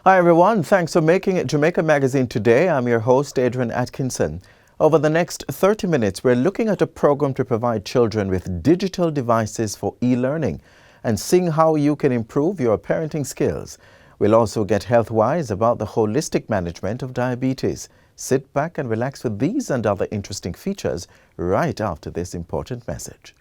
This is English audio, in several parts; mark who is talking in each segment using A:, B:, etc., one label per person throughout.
A: Hi everyone, thanks for making it Jamaica Magazine today. I'm your host, Adrian Atkinson. Over the next 30 minutes, we're looking at a program to provide children with digital devices for e-learning and seeing how you can improve your parenting skills. We'll also get health-wise about the holistic management of diabetes. Sit back and relax with these and other interesting features right after this important message.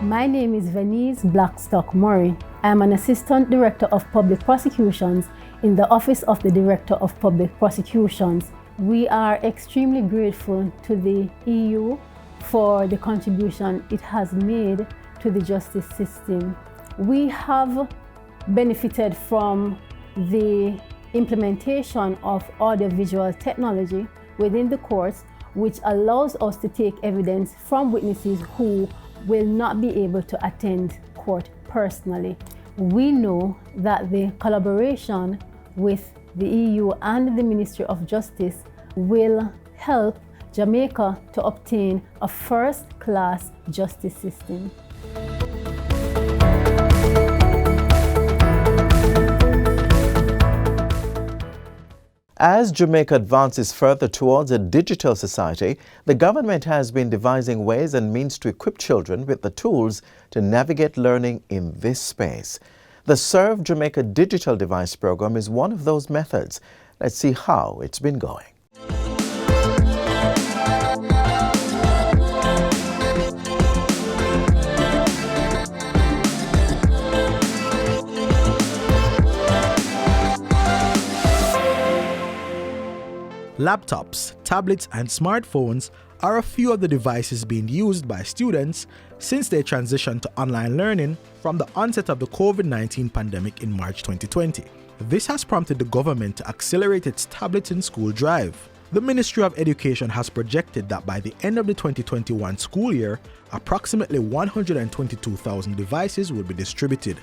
B: My name is Venice Blackstock Murray. I am an Assistant Director of Public Prosecutions in the Office of the Director of Public Prosecutions. We are extremely grateful to the EU for the contribution it has made to the justice system. We have benefited from the implementation of audiovisual technology within the courts, which allows us to take evidence from witnesses who will not be able to attend court personally. We know that the collaboration with the EU and the Ministry of Justice will help Jamaica to obtain a first-class justice system.
A: As Jamaica advances further towards a digital society, the government has been devising ways and means to equip children with the tools to navigate learning in this space. The Serve Jamaica Digital Device Program is one of those methods. Let's see how it's been going.
C: Laptops, tablets, and smartphones are a few of the devices being used by students since they transitioned to online learning from the onset of the COVID-19 pandemic in March 2020. This has prompted the government to accelerate its Tablets in School drive. The Ministry of Education has projected that by the end of the 2021 school year, approximately 122,000 devices will be distributed.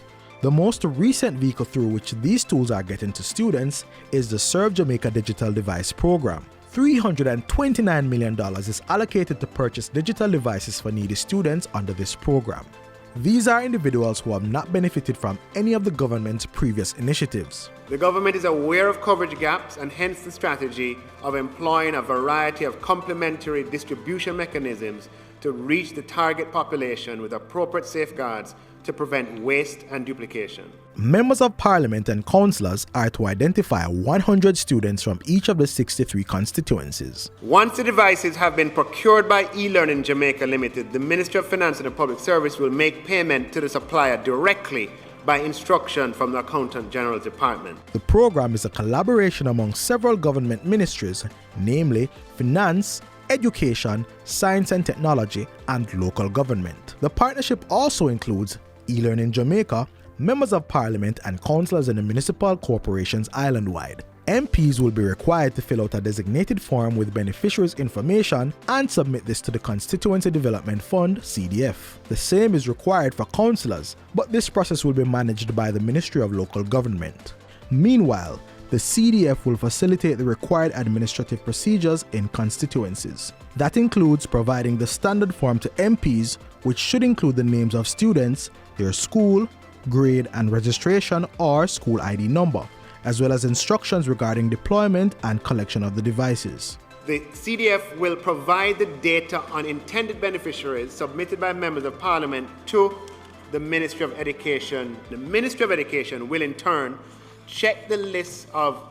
C: The most recent vehicle through which these tools are getting to students is the Serve Jamaica Digital Device Program. $329 million is allocated to purchase digital devices for needy students under this program. These are individuals who have not benefited from any of the government's previous initiatives.
D: The government is aware of coverage gaps and hence the strategy of employing a variety of complementary distribution mechanisms to reach the target population with appropriate safeguards to prevent waste and duplication.
C: Members of Parliament and councillors are to identify 100 students from each of the 63 constituencies.
D: Once the devices have been procured by eLearning Jamaica Limited, the Ministry of Finance and the Public Service will make payment to the supplier directly by instruction from the Accountant General's Department.
C: The program is a collaboration among several government ministries, namely Finance, Education, Science and Technology, and Local Government. The partnership also includes eLearning Jamaica, members of Parliament, and councillors in the municipal corporations island-wide. MPs will be required to fill out a designated form with beneficiaries' information and submit this to the Constituency Development Fund, CDF. The same is required for councillors, but this process will be managed by the Ministry of Local Government. Meanwhile, the CDF will facilitate the required administrative procedures in constituencies. That includes providing the standard form to MPs, which should include the names of students, their school, grade and registration or school ID number, as well as instructions regarding deployment and collection of the devices.
D: The CDF will provide the data on intended beneficiaries submitted by members of Parliament to the Ministry of Education. The Ministry of Education will in turn check the list of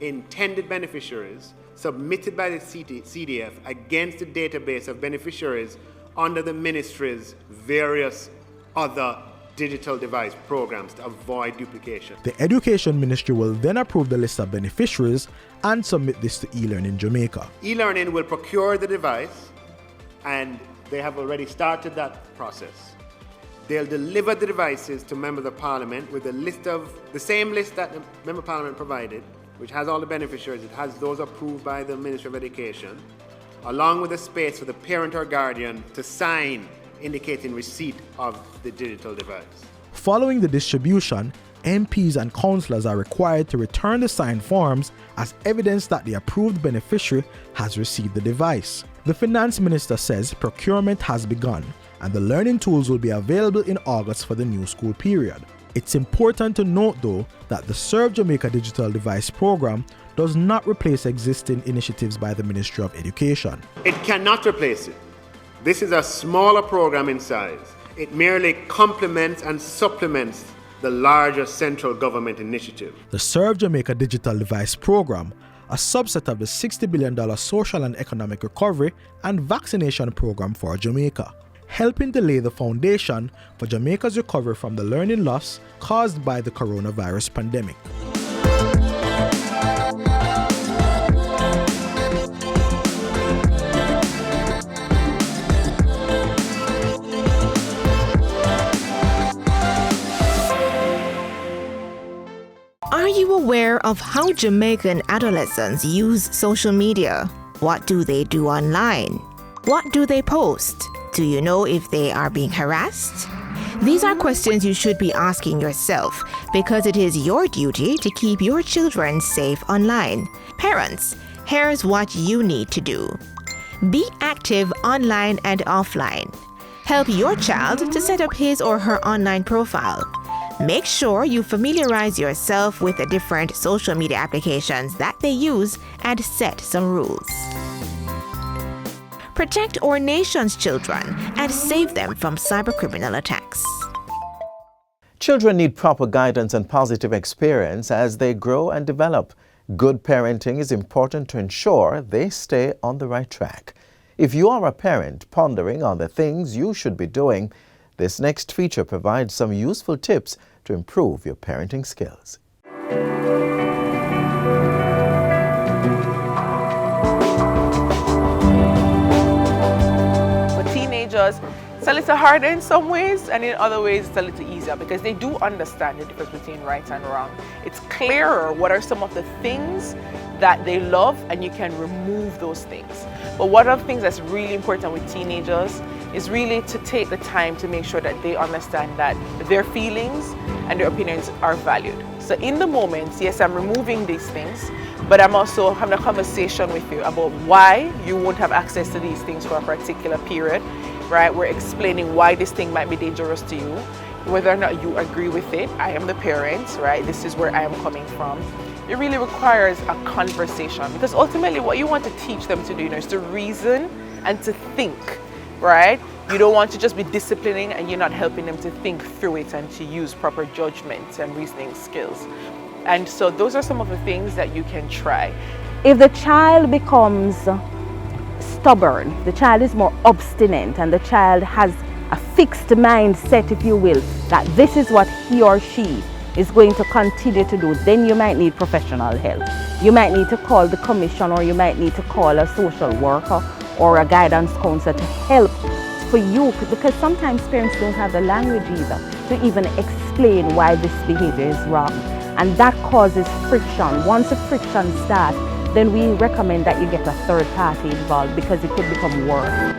D: intended beneficiaries submitted by the CDF against the database of beneficiaries under the ministry's various other digital device programs to avoid duplication.
C: The Education Ministry will then approve the list of beneficiaries and submit this to eLearning Jamaica.
D: eLearning will procure the device, and they have already started that process. They'll deliver the devices to members of Parliament with the same list that the Member of Parliament provided, which has all the beneficiaries. It has those approved by the Ministry of Education, along with a space for the parent or guardian to sign indicating receipt of the digital device.
C: Following the distribution, MPs and councillors are required to return the signed forms as evidence that the approved beneficiary has received the device. The Finance Minister says procurement has begun and the learning tools will be available in August for the new school period. It's important to note, though, that the Serve Jamaica Digital Device Program does not replace existing initiatives by the Ministry of Education.
D: It cannot replace it. This is a smaller program in size. It merely complements and supplements the larger central government initiative.
C: The Serve Jamaica Digital Device Program, a subset of the $60 billion Social and Economic Recovery and Vaccination Program for Jamaica, helping to lay the foundation for Jamaica's recovery from the learning loss caused by the coronavirus pandemic.
E: Are you aware of how Jamaican adolescents use social media? What do they do online? What do they post? Do you know if they are being harassed? These are questions you should be asking yourself because it is your duty to keep your children safe online. Parents, here's what you need to do. Be active online and offline. Help your child to set up his or her online profile. Make sure you familiarize yourself with the different social media applications that they use and set some rules. Protect our nation's children and save them from cybercriminal attacks.
A: Children need proper guidance and positive experience as they grow and develop. Good parenting is important to ensure they stay on the right track. If you are a parent pondering on the things you should be doing, this next feature provides some useful tips to improve your parenting skills.
F: For teenagers, it's a little harder in some ways, and in other ways it's a little easier because they do understand the difference between right and wrong. It's clearer what are some of the things that they love, and you can remove those things. But one of the things that's really important with teenagers is really to take the time to make sure that they understand that their feelings and their opinions are valued. So in the moment, yes, I'm removing these things, but I'm also having a conversation with you about why you won't have access to these things for a particular period, right? We're explaining why this thing might be dangerous to you, whether or not you agree with it. I am the parent, right? This is where I am coming from. It really requires a conversation because ultimately what you want to teach them to do, is to reason and to think, right? You don't want to just be disciplining and you're not helping them to think through it and to use proper judgment and reasoning skills. And so those are some of the things that you can try.
G: If the child becomes stubborn, the child is more obstinate, and the child has a fixed mindset, if you will, that this is what he or she is going to continue to do, then you might need professional help. You might need to call the commission, or you might need to call a social worker or a guidance counselor to help for you, because sometimes parents don't have the language either to even explain why this behavior is wrong, and that causes friction. Once the friction starts, then we recommend that you get a third party involved because it could become worse.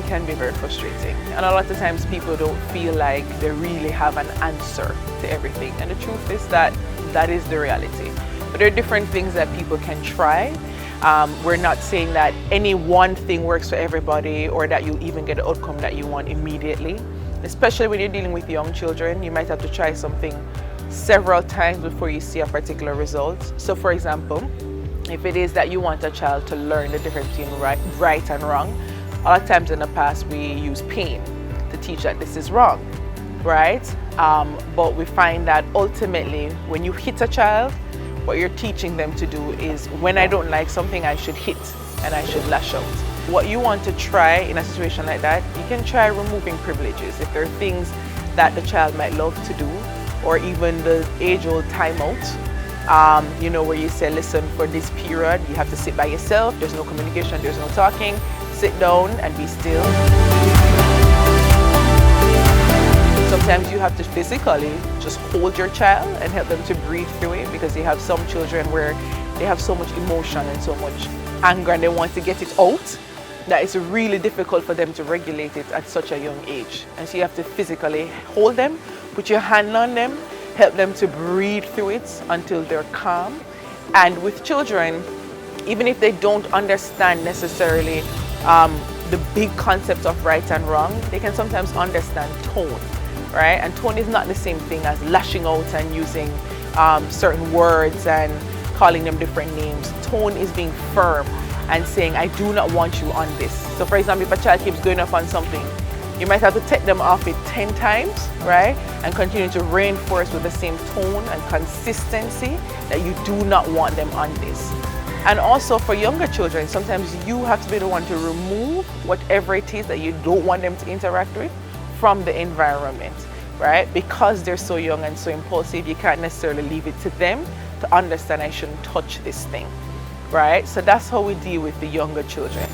F: Can be very frustrating, and a lot of times people don't feel like they really have an answer to everything, and the truth is that that is the reality. But there are different things that people can try. We're not saying that any one thing works for everybody or that you'll even get the outcome that you want immediately. Especially when you're dealing with young children, you might have to try something several times before you see a particular result. So for example, if it is that you want a child to learn the difference between right and wrong, a lot of times in the past we use pain to teach that this is wrong, right? But we find that ultimately when you hit a child, what you're teaching them to do is, when I don't like something, I should hit and I should lash out. What you want to try in a situation like that, you can try removing privileges. If there are things that the child might love to do, or even the age-old timeout, where you say, listen, for this period, you have to sit by yourself, there's no communication, there's no talking, sit down and be still. Sometimes you have to physically just hold your child and help them to breathe through it, because you have some children where they have so much emotion and so much anger and they want to get it out, that it's really difficult for them to regulate it at such a young age. And so you have to physically hold them, put your hand on them, help them to breathe through it until they're calm. And with children, even if they don't understand necessarily the big concept of right and wrong, they can sometimes understand tone, right? And tone is not the same thing as lashing out and using certain words and calling them different names. Tone is being firm and saying, I do not want you on this. So for example, if a child keeps going off on something, you might have to take them off it 10 times, right? And continue to reinforce with the same tone and consistency that you do not want them on this. And also for younger children, sometimes you have to be the one to remove whatever it is that you don't want them to interact with from the environment, right? Because they're so young and so impulsive, you can't necessarily leave it to them to understand I shouldn't touch this thing, right? So that's how we deal with the younger children.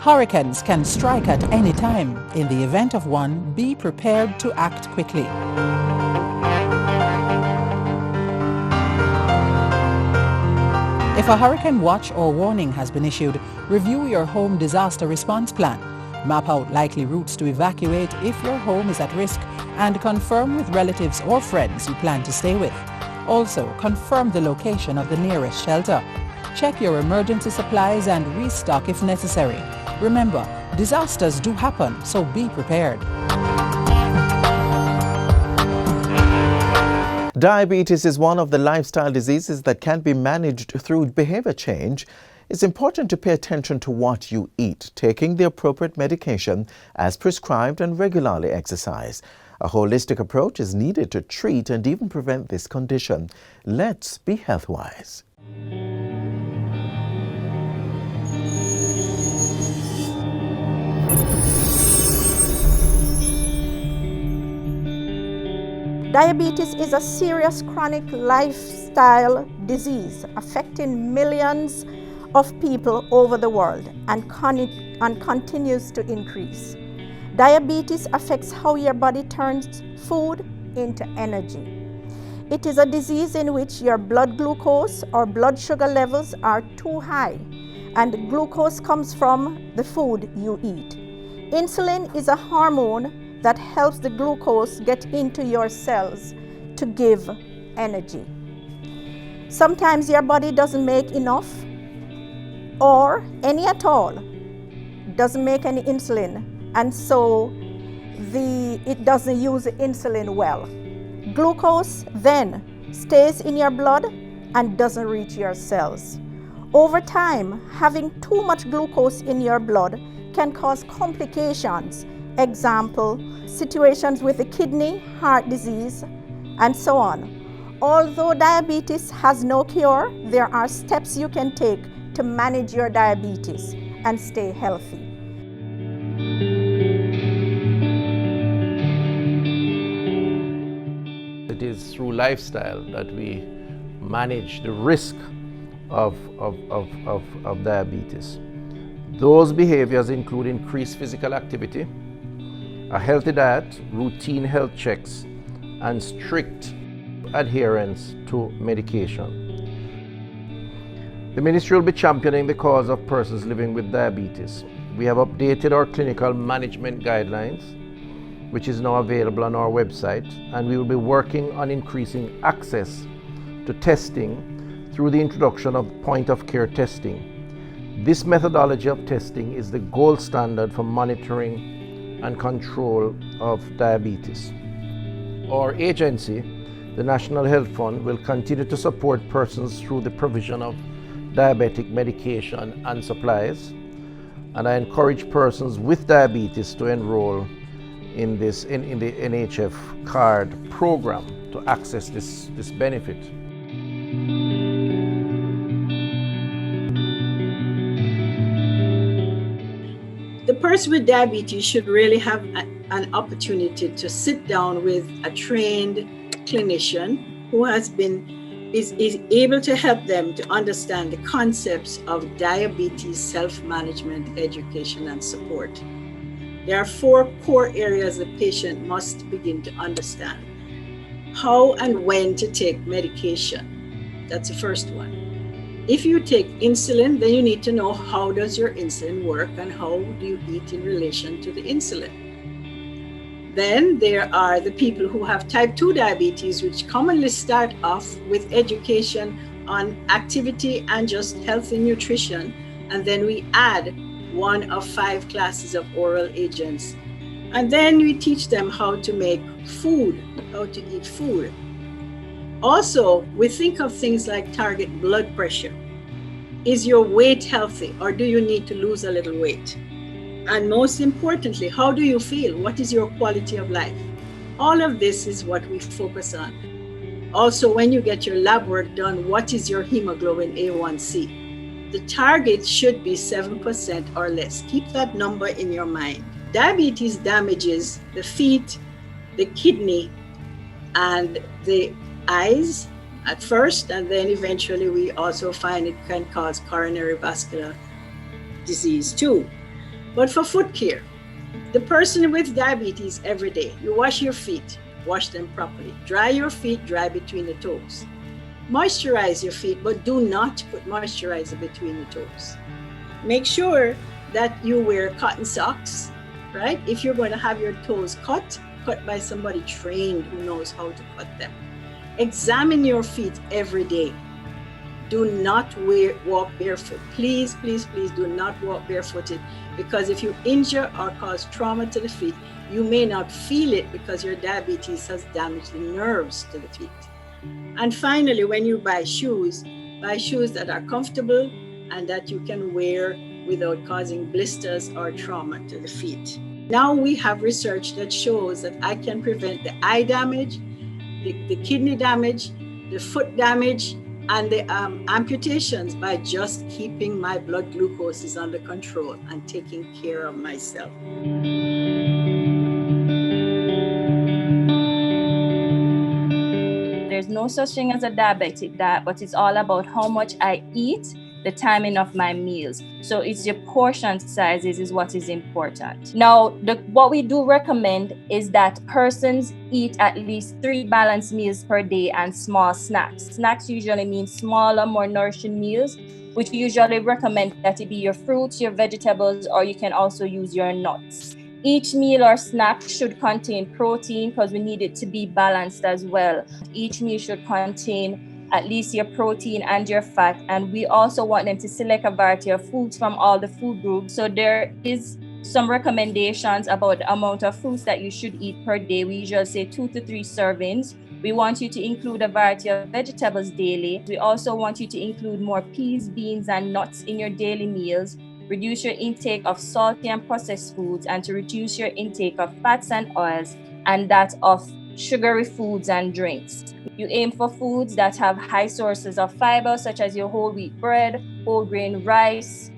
H: Hurricanes can strike at any time. In the event of one, be prepared to act quickly. If a hurricane watch or warning has been issued, review your home disaster response plan. Map out likely routes to evacuate if your home is at risk and confirm with relatives or friends you plan to stay with. Also, confirm the location of the nearest shelter. Check your emergency supplies and restock if necessary. Remember, disasters do happen, so be prepared.
A: Diabetes is one of the lifestyle diseases that can be managed through behavior change. It's important to pay attention to what you eat, taking the appropriate medication as prescribed, and regularly exercise. A holistic approach is needed to treat and even prevent this condition. Let's be health-wise.
I: Diabetes is a serious chronic lifestyle disease affecting millions of people over the world and continues to increase. Diabetes affects how your body turns food into energy. It is a disease in which your blood glucose or blood sugar levels are too high, and glucose comes from the food you eat. Insulin is a hormone that helps the glucose get into your cells to give energy. Sometimes your body doesn't make enough or any at all, doesn't make any insulin, and so it doesn't use the insulin well. Glucose then stays in your blood and doesn't reach your cells. Over time, having too much glucose in your blood can cause complications. Example, situations with the kidney, heart disease, and so on. Although diabetes has no cure, there are steps you can take to manage your diabetes and stay healthy.
J: It is through lifestyle that we manage the risk of diabetes. Those behaviors include increased physical activity, a healthy diet, routine health checks, and strict adherence to medication. The Ministry will be championing the cause of persons living with diabetes. We have updated our clinical management guidelines, which is now available on our website, and we will be working on increasing access to testing through the introduction of point-of-care testing. This methodology of testing is the gold standard for monitoring and control of diabetes. Our agency, the National Health Fund, will continue to support persons through the provision of diabetic medication and supplies, and I encourage persons with diabetes to enroll in the NHF card program to access this benefit.
K: The person with diabetes should really have an opportunity to sit down with a trained clinician who is able to help them to understand the concepts of diabetes self-management, education, and support. There are 4 core areas the patient must begin to understand. How and when to take medication. That's the first one. If you take insulin, then you need to know how does your insulin work and how do you eat in relation to the insulin. Then there are the people who have type 2 diabetes, which commonly start off with education on activity and just healthy nutrition. And then we add 1 of 5 classes of oral agents. And then we teach them how to make food, how to eat food. Also, we think of things like target blood pressure. Is your weight healthy, or do you need to lose a little weight? And most importantly, how do you feel? What is your quality of life? All of this is what we focus on. Also, when you get your lab work done, what is your hemoglobin A1C? The target should be 7% or less. Keep that number in your mind. Diabetes damages the feet, the kidney, and the eyes at first, and then eventually we also find it can cause coronary vascular disease too. But for foot care, the person with diabetes every day, you wash your feet, wash them properly. Dry your feet, dry between the toes. Moisturize your feet, but do not put moisturizer between the toes. Make sure that you wear cotton socks, right? If you're going to have your toes cut by somebody trained who knows how to cut them. Examine your feet every day. Do not walk barefoot. Please, please, please do not walk barefooted, because if you injure or cause trauma to the feet, you may not feel it because your diabetes has damaged the nerves to the feet. And finally, when you buy shoes that are comfortable and that you can wear without causing blisters or trauma to the feet. Now we have research that shows that I can prevent the eye damage, the kidney damage, the foot damage, and the amputations by just keeping my blood glucose under control and taking care of myself.
L: There's no such thing as a diabetic diet, but it's all about how much I eat, the timing of my meals. So it's your portion sizes is what is important. Now, what we do recommend is that persons eat at least 3 balanced meals per day and small snacks. Snacks usually mean smaller, more nourishing meals, which we usually recommend that it be your fruits, your vegetables, or you can also use your nuts. Each meal or snack should contain protein because we need it to be balanced as well. Each meal should contain at least your protein and your fat. And we also want them to select a variety of foods from all the food groups. So there is some recommendations about the amount of fruits that you should eat per day. We usually say 2 to 3 servings. We want you to include a variety of vegetables daily. We also want you to include more peas, beans, and nuts in your daily meals. Reduce your intake of salty and processed foods, and to reduce your intake of fats and oils, and that of sugary foods and drinks. You aim for foods that have high sources of fiber, such as your whole wheat bread, whole grain rice,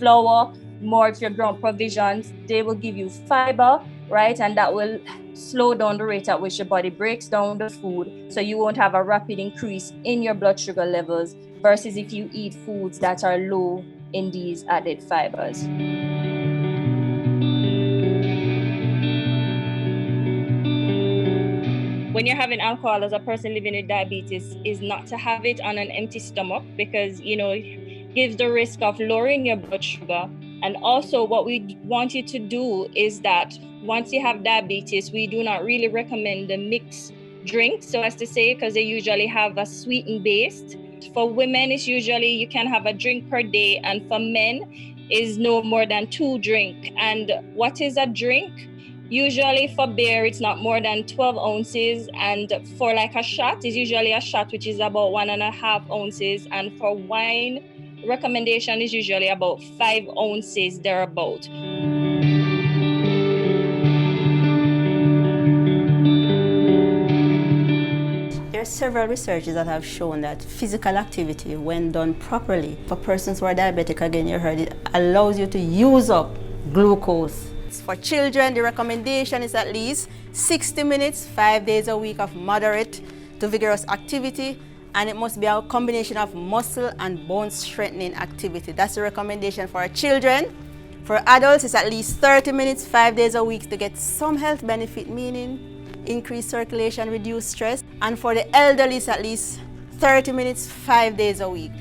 L: flour. More if you're growing provisions, they will give you fiber, right? And that will slow down the rate at which your body breaks down the food, so you won't have a rapid increase in your blood sugar levels versus if you eat foods that are low in these added fibers. When you're having alcohol as a person living with diabetes is not to have it on an empty stomach, because it gives the risk of lowering your blood sugar. And also what we want you to do is that once you have diabetes, we do not really recommend the mixed drinks, so as to say, because they usually have a sweetened base. For women, it's usually you can have a drink per day, and for men is no more than 2 drinks. And what is a drink? Usually for beer, it's not more than 12 ounces. And for like a shot, is usually a shot, which is about 1.5 ounces. And for wine, recommendation is usually about 5 ounces thereabout.
M: There are several researches that have shown that physical activity, when done properly, for persons who are diabetic, again, you heard it, allows you to use up glucose. For children, the recommendation is at least 60 minutes, 5 days a week of moderate to vigorous activity, and it must be a combination of muscle and bone strengthening activity. That's the recommendation for our children. For adults, it's at least 30 minutes, 5 days a week to get some health benefit, meaning increased circulation, reduced stress. And for the elderly, it's at least 30 minutes, 5 days a week.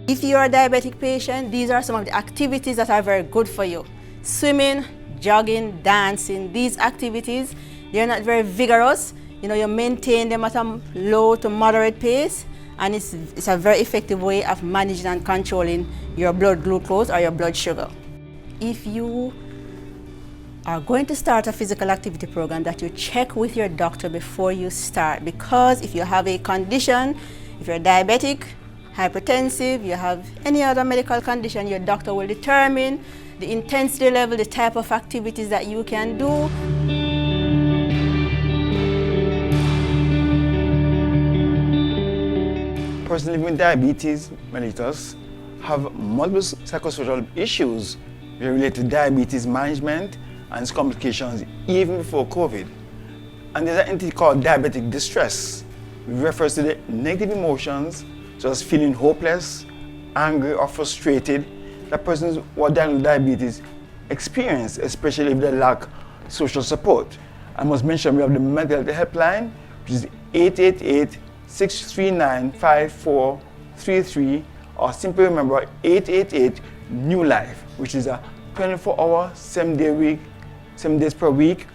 M: If you're a diabetic patient, these are some of the activities that are very good for you. Swimming, jogging, dancing, these activities, they're not very vigorous. You maintain them at a low to moderate pace, and it's a very effective way of managing and controlling your blood glucose or your blood sugar. If you are going to start a physical activity program, that you check with your doctor before you start, because if you have a condition, if you're diabetic, hypertensive, you have any other medical condition, your doctor will determine the intensity level, the type of activities that you can do.
N: Persons living with diabetes mellitus have multiple psychosocial issues related to diabetes management and its complications even before COVID. And there's an entity called diabetic distress, which refers to the negative emotions such as feeling hopeless, angry, or frustrated that persons who are diagnosed with diabetes experience, especially if they lack social support. I must mention we have the mental health helpline, which is 888-639-5433, or simply remember 888-NEW-LIFE, which is a 24-hour, 7 days per week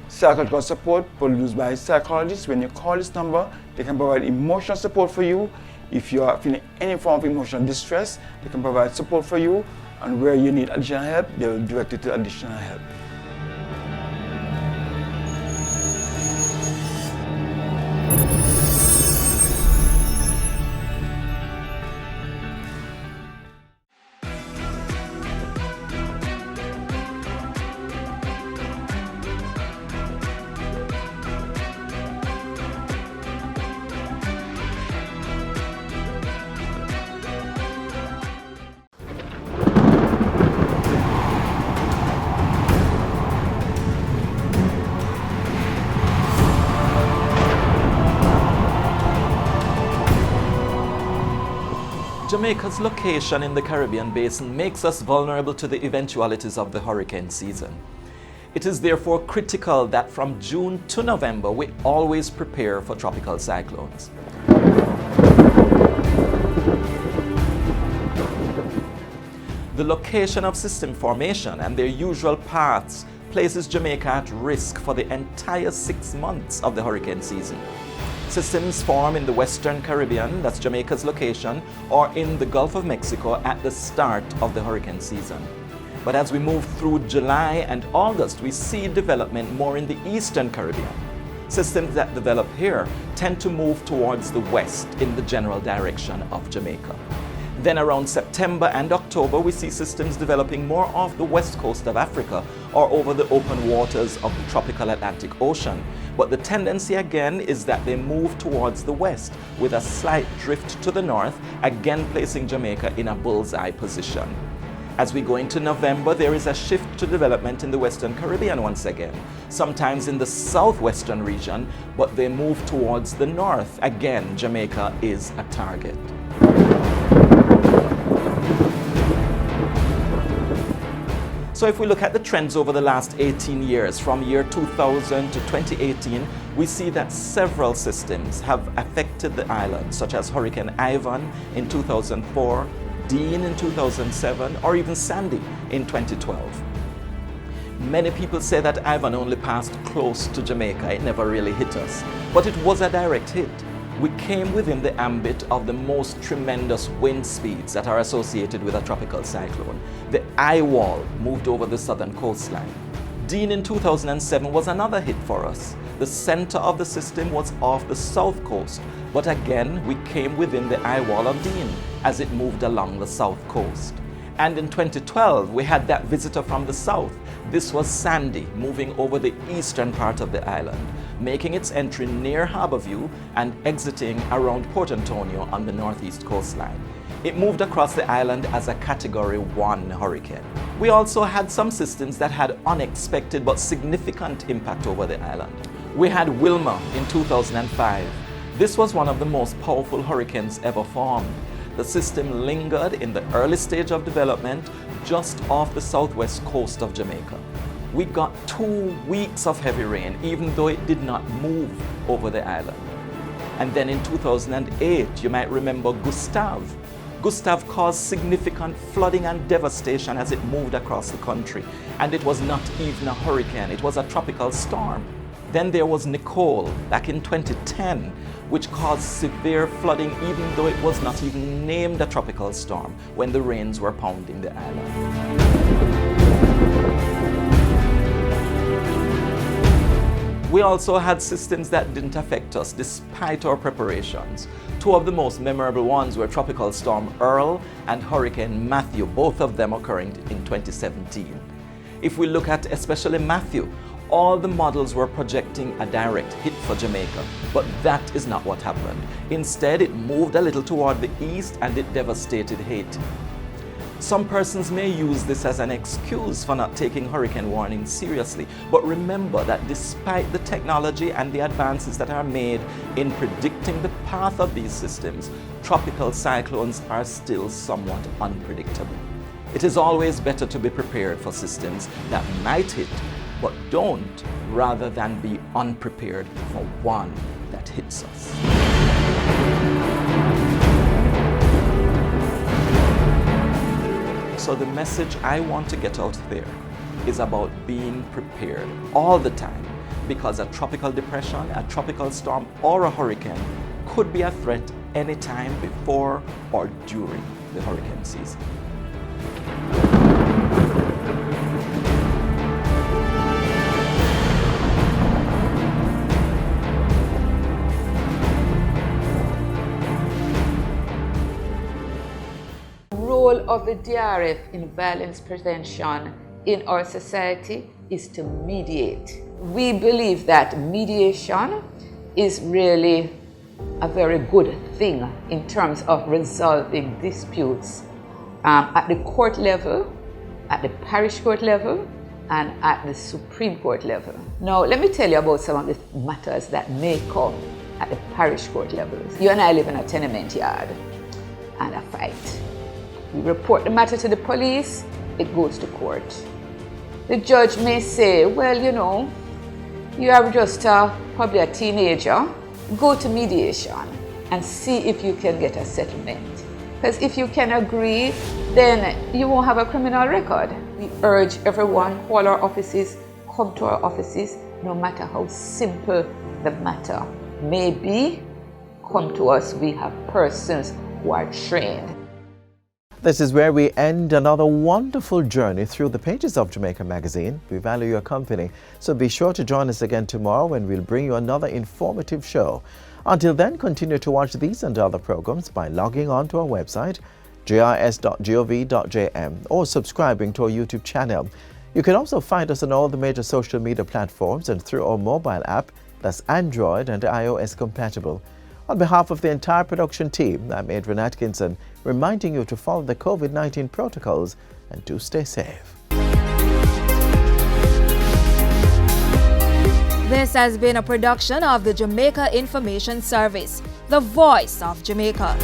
N: psychological support produced by psychologists. When you call this number, they can provide emotional support for you. If you are feeling any form of emotional distress, they can provide support for you, and where you need additional help, they will direct you to additional help.
O: Jamaica's location in the Caribbean basin makes us vulnerable to the eventualities of the hurricane season. It is therefore critical that from June to November we always prepare for tropical cyclones. The location of system formation and their usual paths places Jamaica at risk for the entire 6 months of the hurricane season. Systems form in the Western Caribbean, that's Jamaica's location, or in the Gulf of Mexico at the start of the hurricane season. But as we move through July and August, we see development more in the Eastern Caribbean. Systems that develop here tend to move towards the west in the general direction of Jamaica. Then around September and October, we see systems developing more off the west coast of Africa or over the open waters of the tropical Atlantic Ocean. But the tendency again is that they move towards the west with a slight drift to the north, again placing Jamaica in a bullseye position. As we go into November, there is a shift to development in the Western Caribbean once again, sometimes in the southwestern region, but they move towards the north. Again, Jamaica is a target. So if we look at the trends over the last 18 years, from year 2000 to 2018, we see that several systems have affected the island, such as Hurricane Ivan in 2004, Dean in 2007, or even Sandy in 2012. Many people say that Ivan only passed close to Jamaica, it never really hit us, but it was a direct hit. We came within the ambit of the most tremendous wind speeds that are associated with a tropical cyclone. The eye wall moved over the southern coastline. Dean in 2007 was another hit for us. The center of the system was off the south coast, but again we came within the eye wall of Dean as it moved along the south coast. And in 2012 we had that visitor from the south. This was Sandy, moving over the eastern part of the island, making its entry near Harborview and exiting around Port Antonio on the northeast coastline. It moved across the island as a Category 1 hurricane. We also had some systems that had unexpected but significant impact over the island. We had Wilma in 2005. This was one of the most powerful hurricanes ever formed. The system lingered in the early stage of development, just off the southwest coast of Jamaica. We got 2 weeks of heavy rain, even though it did not move over the island. And then in 2008, you might remember Gustav. Gustav caused significant flooding and devastation as it moved across the country. And it was not even a hurricane, it was a tropical storm. Then there was Nicole back in 2010, which caused severe flooding even though it was not even named a tropical storm when the rains were pounding the island. We also had systems that didn't affect us despite our preparations. 2 of the most memorable ones were Tropical Storm Earl and Hurricane Matthew, both of them occurring in 2017. If we look at especially Matthew, all the models were projecting a direct hit for Jamaica, but that is not what happened. Instead, it moved a little toward the east and it devastated Haiti. Some persons may use this as an excuse for not taking hurricane warnings seriously, but remember that despite the technology and the advances that are made in predicting the path of these systems, tropical cyclones are still somewhat unpredictable. It is always better to be prepared for systems that might hit, but don't, rather than be unprepared for one that hits us. So the message I want to get out there is about being prepared all the time, because a tropical depression, a tropical storm, or a hurricane could be a threat anytime before or during the hurricane season.
P: Role of the DRF in violence prevention in our society is to mediate. We believe that mediation is really a very good thing in terms of resolving disputes at the court level, at the parish court level, and at the Supreme Court level. Now, let me tell you about some of the matters that may come at the parish court levels. You and I live in a tenement yard and a fight. We report the matter to the police, it goes to court. The judge may say, well, you know, you are just probably a teenager. Go to mediation and see if you can get a settlement. Because if you can agree, then you won't have a criminal record. We urge everyone, all our offices, come to our offices, no matter how simple the matter may be. Come to us, we have persons who are trained.
A: This is where we end another wonderful journey through the pages of Jamaica Magazine. We value your company, so be sure to join us again tomorrow when we'll bring you another informative show. Until then, continue to watch these and other programs by logging on to our website, jrs.gov.jm, or subscribing to our YouTube channel. You can also find us on all the major social media platforms and through our mobile app that's Android and iOS compatible. On behalf of the entire production team, I'm Adrian Atkinson, reminding you to follow the COVID-19 protocols and to stay safe.
Q: This has been a production of the Jamaica Information Service, the voice of Jamaica.